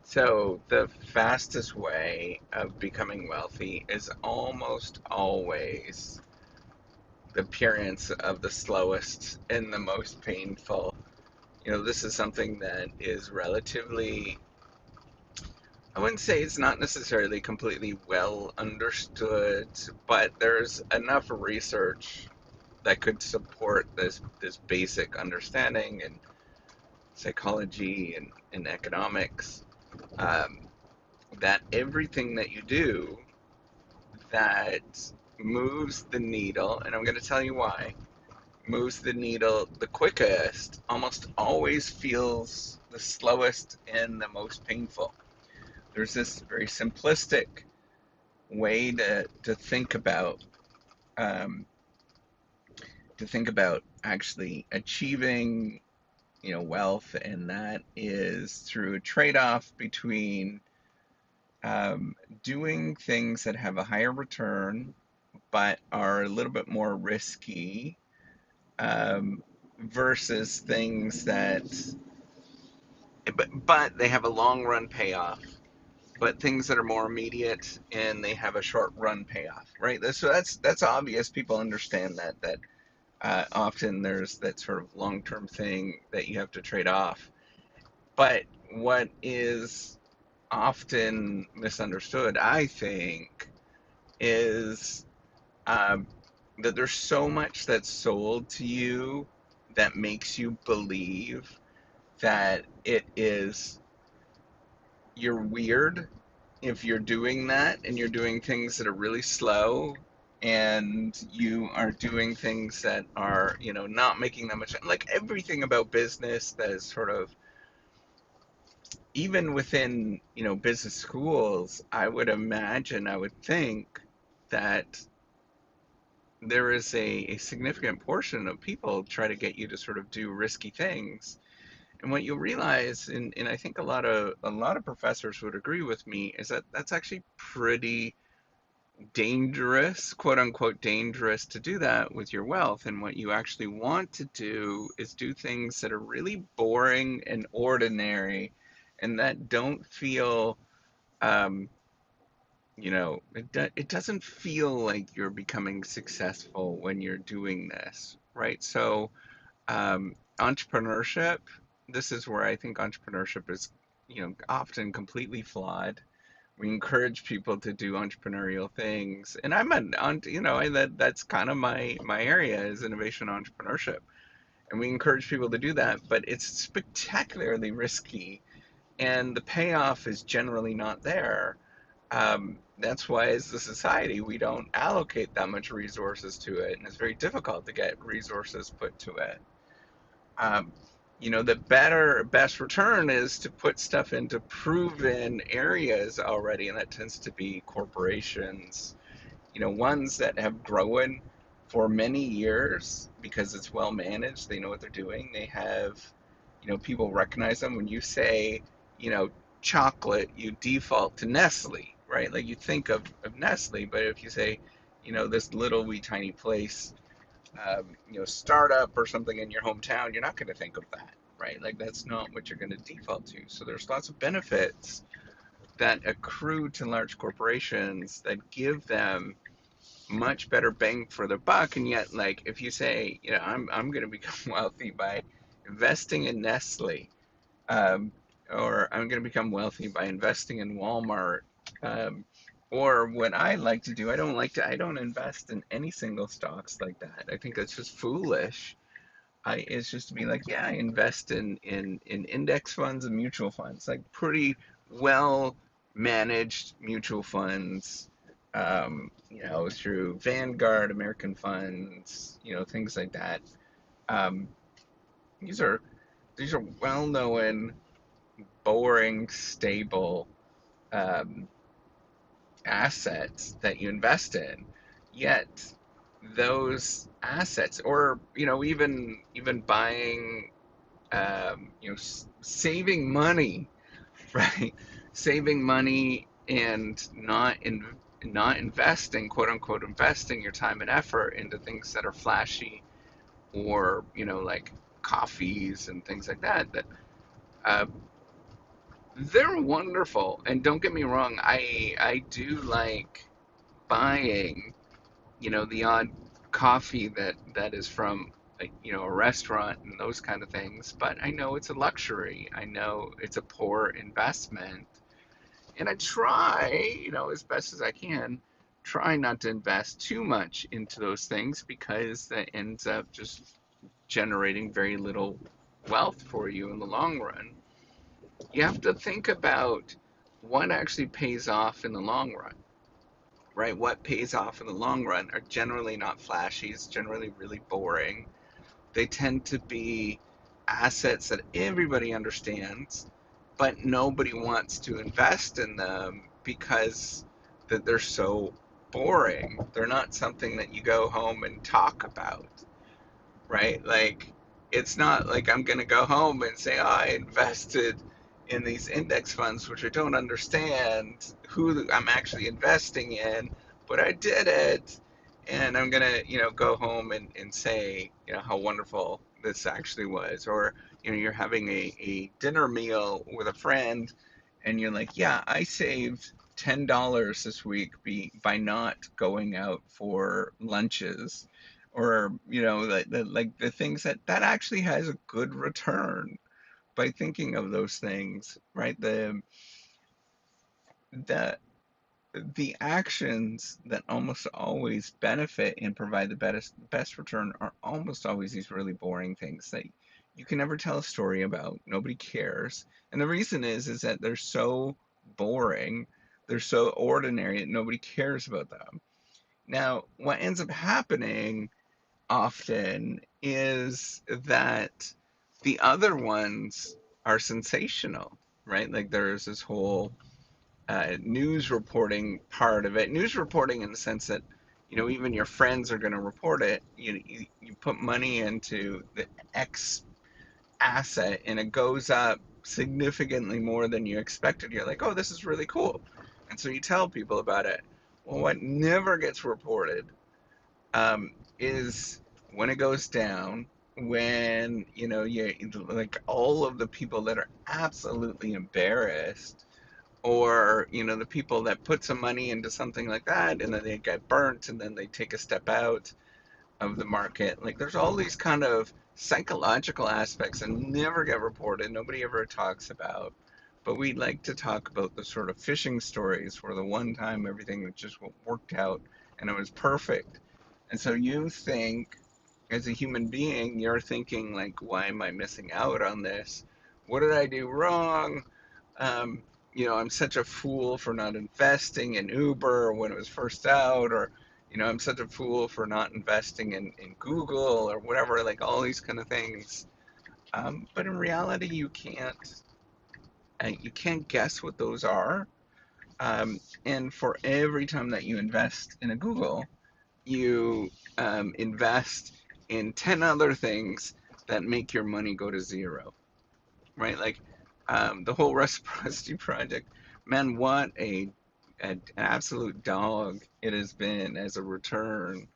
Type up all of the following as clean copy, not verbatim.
So the fastest way of becoming wealthy is almost always the appearance of the slowest and the most painful. This is something that is relatively, I wouldn't say it's not necessarily completely well understood, but there's enough research that could support this basic understanding in psychology and economics, um, that everything that you do that moves the needle, and I'm going to tell you why, moves the needle the quickest, almost always feels the slowest and the most painful. There's this very simplistic way um, to think about actually achieving wealth, and that is through a trade-off between um, doing things that have a higher return but are a little bit more risky, versus things that, but they have a long run payoff, but things that are more immediate and they have a short run payoff, right? So that's obvious. People understand that often there's that sort of long term thing that you have to trade off. But what is often misunderstood, I think, is um, that there's so much that's sold to you that makes you believe that it is you're weird if you're doing that, and you're doing things that are really slow, and you are doing things that are not making that much, like everything about business that is sort of, even within business schools, I would think that there is a significant portion of people try to get you to sort of do risky things. And what you'll realize, and I think a lot of professors would agree with me, is that that's actually pretty dangerous, quote unquote dangerous, to do that with your wealth. And what you actually want to do is do things that are really boring and ordinary, and that don't feel, um, it doesn't feel like you're becoming successful when you're doing this, right? So, entrepreneurship, this is where I think entrepreneurship is, often completely flawed. We encourage people to do entrepreneurial things, and I'm an, that's kind of my area is innovation entrepreneurship, and we encourage people to do that, but it's spectacularly risky, and the payoff is generally not there. That's why, as a society, we don't allocate that much resources to it, and it's very difficult to get resources put to it. Um, the best return is to put stuff into proven areas already, and that tends to be corporations, ones that have grown for many years because it's well managed. They know what they're doing. They have, people recognize them. When you say, you know, chocolate, you default to Nestle, right? Like you think of Nestle, but if you say, this little wee tiny place, startup or something in your hometown, you're not going to think of that, right? Like that's not what you're going to default to. So there's lots of benefits that accrue to large corporations that give them much better bang for the buck. And yet, like if you say, I'm going to become wealthy by investing in Nestle, um, or I'm going to become wealthy by investing in Walmart. Um, or what I like to do, I don't invest in any single stocks like that. I think that's just foolish. It's just to be like, yeah, I invest in index funds and mutual funds, like pretty well managed mutual funds, through Vanguard, American funds, things like that. Um, these are these are well known, boring, stable um, assets that you invest in. Yet those assets, or even buying, saving money, right? Saving money and not investing, quote unquote, investing your time and effort into things that are flashy, or like coffees and things like that. That uh, They're wonderful, and don't get me wrong, I do like buying, the odd coffee that is from a restaurant and those kind of things, but I know it's a luxury. I know it's a poor investment. And I try, as best as I can, try not to invest too much into those things because that ends up just generating very little wealth for you in the long run. You have to think about what actually pays off in the long run, right? What pays off in the long run are generally not flashy, it's generally really boring. They tend to be assets that everybody understands, but nobody wants to invest in them because that they're so boring. They're not something that you go home and talk about, right? Like, it's not like I'm going to go home and say, oh, I invested in these index funds, which I don't understand who I'm actually investing in, but I did it. And I'm going to, go home and say, how wonderful this actually was. Or, you're having a dinner meal with a friend and you're like, yeah, I saved $10 this week by not going out for lunches, or like the things that actually has a good return by thinking of those things, right? The the actions that almost always benefit and provide the best return are almost always these really boring things that you can never tell a story about. Nobody cares, and the reason is that they're so boring, they're so ordinary that nobody cares about them. Now, what ends up happening often is that the other ones are sensational, right? Like there's this whole news reporting part of it. News reporting in the sense that, even your friends are going to report it. You put money into the X asset and it goes up significantly more than you expected. You're like, oh, this is really cool. And so you tell people about it. Well, what never gets reported is when it goes down, when you like all of the people that are absolutely embarrassed, or the people that put some money into something like that and then they get burnt and then they take a step out of the market. Like there's all these kind of psychological aspects that never get reported, nobody ever talks about. But we like to talk about the sort of fishing stories where the one time everything just worked out and it was perfect. And so you think, as a human being, you're thinking like, why am I missing out on this? What did I do wrong? um, I'm such a fool for not investing in Uber when it was first out, or, I'm such a fool for not investing in Google or whatever, like all these kind of things. But in reality, you can't guess what those are. And for every time that you invest in a Google, you invest in 10 other things that make your money go to zero, right? Like the whole reciprocity project, man, what an absolute dog it has been as a return.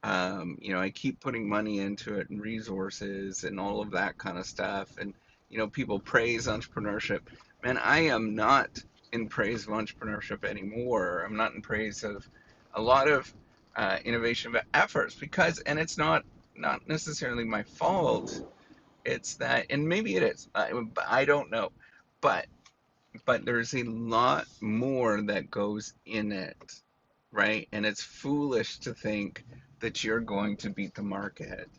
I keep putting money into it and resources and all of that kind of stuff. And, people praise entrepreneurship. Man, I am not in praise of entrepreneurship anymore. I'm not in praise of a lot of innovation efforts because, and it's not necessarily my fault. It's that, and maybe it is. I don't know, but there's a lot more that goes in it, right? And it's foolish to think that you're going to beat the market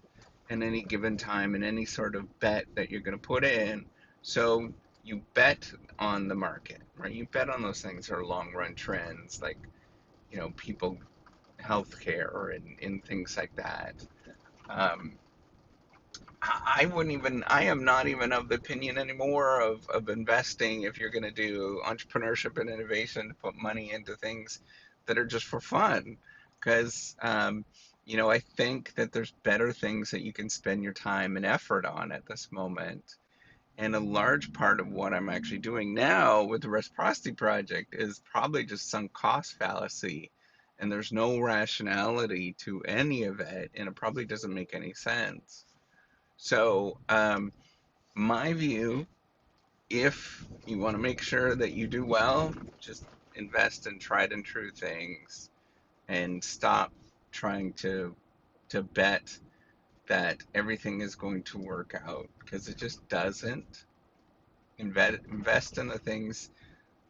in any given time in any sort of bet that you're going to put in. So you bet on the market, right? You bet on those things that are long run trends, like people, healthcare, and things like that. Um, I am not even of the opinion anymore of investing if you're going to do entrepreneurship and innovation to put money into things that are just for fun. Because, I think that there's better things that you can spend your time and effort on at this moment. And a large part of what I'm actually doing now with the Reciprocity Project is probably just sunk cost fallacy. And there's no rationality to any of it, and it probably doesn't make any sense. So, my view if you want to make sure that you do well, just invest in tried and true things and stop trying to bet that everything is going to work out because it just doesn't. Invest in the things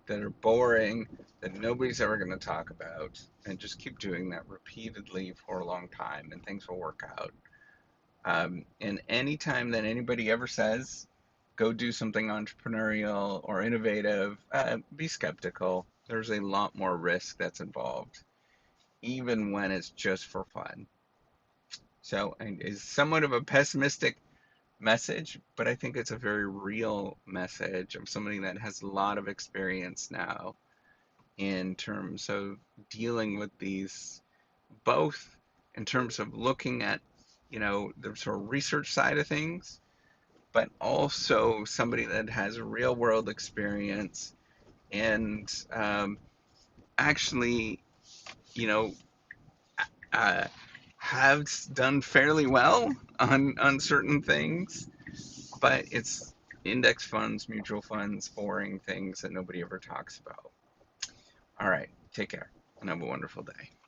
that are boring that nobody's ever going to talk about and just keep doing that repeatedly for a long time and things will work out. And anytime that anybody ever says, go do something entrepreneurial or innovative, be skeptical. There's a lot more risk that's involved, even when it's just for fun. So, and it's somewhat of a pessimistic message, but I think it's a very real message of somebody that has a lot of experience now in terms of dealing with these, both in terms of looking at, the sort of research side of things, but also somebody that has real world experience and actually, you know, uh, have done fairly well on certain things, but it's index funds, mutual funds, boring things that nobody ever talks about. All right, take care and have a wonderful day.